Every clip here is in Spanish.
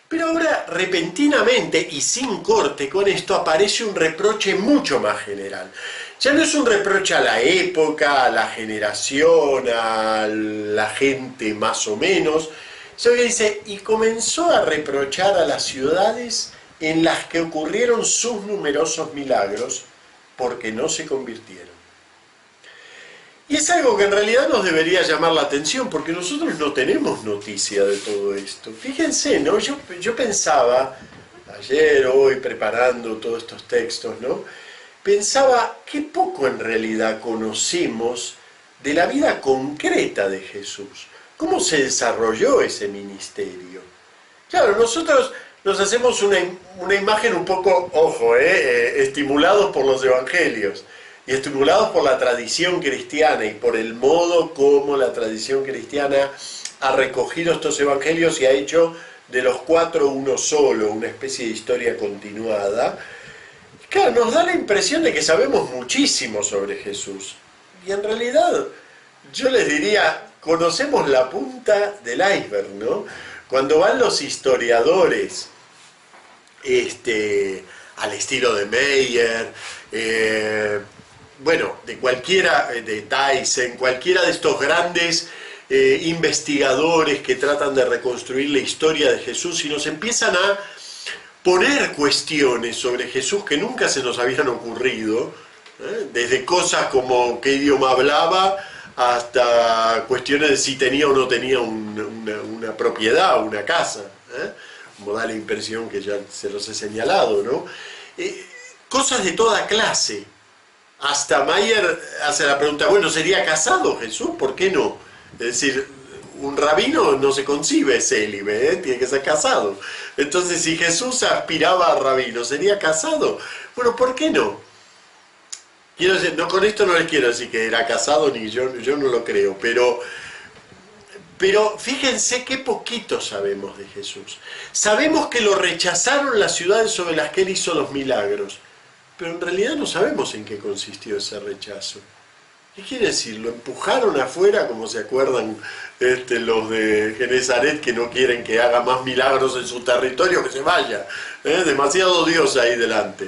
Pero ahora, repentinamente y sin corte con esto, aparece un reproche mucho más general. Ya no es un reproche a la época, a la generación, a la gente más o menos, sino que dice, y comenzó a reprochar a las ciudades en las que ocurrieron sus numerosos milagros, porque no se convirtieron. Y es algo que en realidad nos debería llamar la atención, porque nosotros no tenemos noticia de todo esto. Fíjense, ¿no? Yo pensaba, ayer, hoy, preparando todos estos textos, ¿no? Pensaba qué poco en realidad conocemos de la vida concreta de Jesús. ¿Cómo se desarrolló ese ministerio? Claro, nosotros nos hacemos una imagen un poco, ojo, estimulados por los evangelios y estimulados por la tradición cristiana y por el modo como la tradición cristiana ha recogido estos evangelios y ha hecho de los cuatro uno solo, una especie de historia continuada. Claro, nos da la impresión de que sabemos muchísimo sobre Jesús. Y en realidad, yo les diría, conocemos la punta del iceberg, ¿no? Cuando van los historiadores, al estilo de Meyer, bueno, de cualquiera, de Tyson, cualquiera de estos grandes investigadores que tratan de reconstruir la historia de Jesús y nos empiezan a poner cuestiones sobre Jesús que nunca se nos habían ocurrido, desde cosas como qué idioma hablaba hasta cuestiones de si tenía o no tenía una propiedad, una casa, como da la impresión que ya se los he señalado, ¿no? Cosas de toda clase. Hasta Mayer hace la pregunta, bueno, ¿sería casado Jesús? ¿Por qué no? Es decir, un rabino no se concibe célibe, tiene que ser casado. Entonces, si Jesús aspiraba a rabino, ¿sería casado? Bueno, ¿por qué no? Quiero decir, no, con esto no les quiero decir que era casado, ni yo no lo creo, pero fíjense qué poquito sabemos de Jesús. Sabemos que lo rechazaron las ciudades sobre las que él hizo los milagros, pero en realidad no sabemos en qué consistió ese rechazo. ¿Qué quiere decir? ¿Lo empujaron afuera, como se acuerdan los de Genezaret que no quieren que haga más milagros en su territorio, que se vaya? Demasiado Dios ahí delante.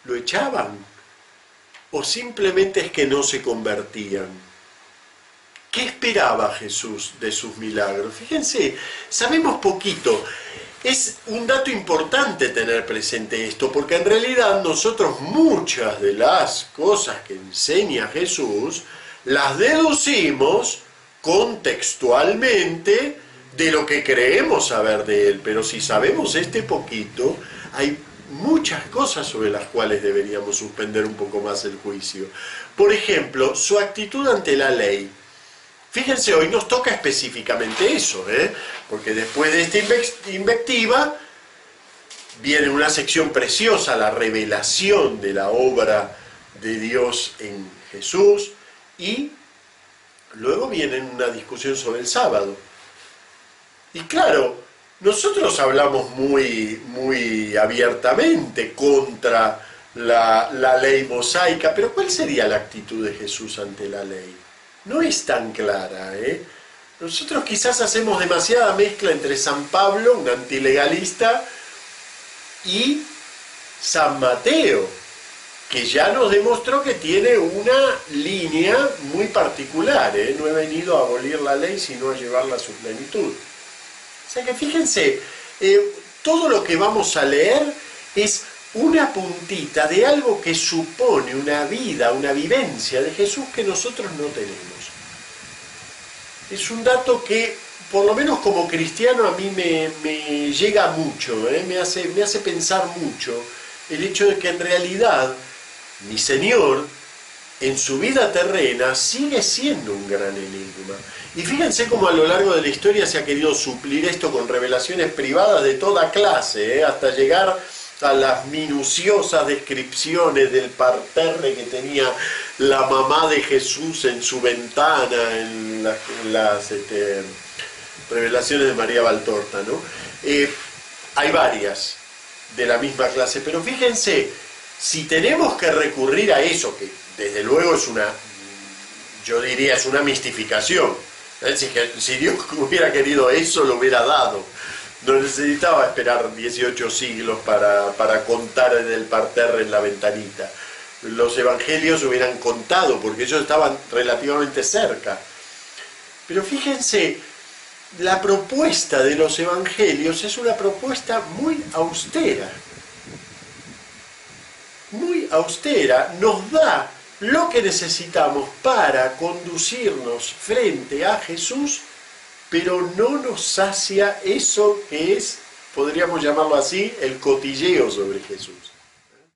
¿Lo echaban? ¿O simplemente es que no se convertían? ¿Qué esperaba Jesús de sus milagros? Fíjense, sabemos poquito. Es un dato importante tener presente esto, porque en realidad nosotros muchas de las cosas que enseña Jesús las deducimos contextualmente de lo que creemos saber de él, pero si sabemos este poquito, hay muchas cosas sobre las cuales deberíamos suspender un poco más el juicio. Por ejemplo, su actitud ante la ley. Fíjense, hoy nos toca específicamente eso, porque después de esta invectiva viene una sección preciosa, la revelación de la obra de Dios en Jesús, y luego viene una discusión sobre el sábado. Y claro, nosotros hablamos muy abiertamente contra la ley mosaica, pero ¿cuál sería la actitud de Jesús ante la ley? No es tan clara, Nosotros quizás hacemos demasiada mezcla entre San Pablo, un antilegalista, y San Mateo, que ya nos demostró que tiene una línea muy particular, No he venido a abolir la ley, sino a llevarla a su plenitud. O sea que fíjense, todo lo que vamos a leer es una puntita de algo que supone una vida, una vivencia de Jesús que nosotros no tenemos. Es un dato que, por lo menos como cristiano, a mí me llega mucho, me hace pensar mucho el hecho de que en realidad mi Señor, en su vida terrena, sigue siendo un gran enigma. Y fíjense cómo a lo largo de la historia se ha querido suplir esto con revelaciones privadas de toda clase, hasta llegar a las minuciosas descripciones del parterre que tenía la mamá de Jesús en su ventana, en las revelaciones de María Valtorta, ¿no? Hay varias de la misma clase, pero fíjense, si tenemos que recurrir a eso, que desde luego es yo diría, es una mistificación, si Dios hubiera querido eso, lo hubiera dado, No necesitaba esperar 18 siglos para contar en el parterre, en la ventanita. Los evangelios hubieran contado, porque ellos estaban relativamente cerca. Pero fíjense, la propuesta de los evangelios es una propuesta muy austera. Muy austera, nos da lo que necesitamos para conducirnos frente a Jesús, pero no nos sacia eso que es, podríamos llamarlo así, el cotilleo sobre Jesús.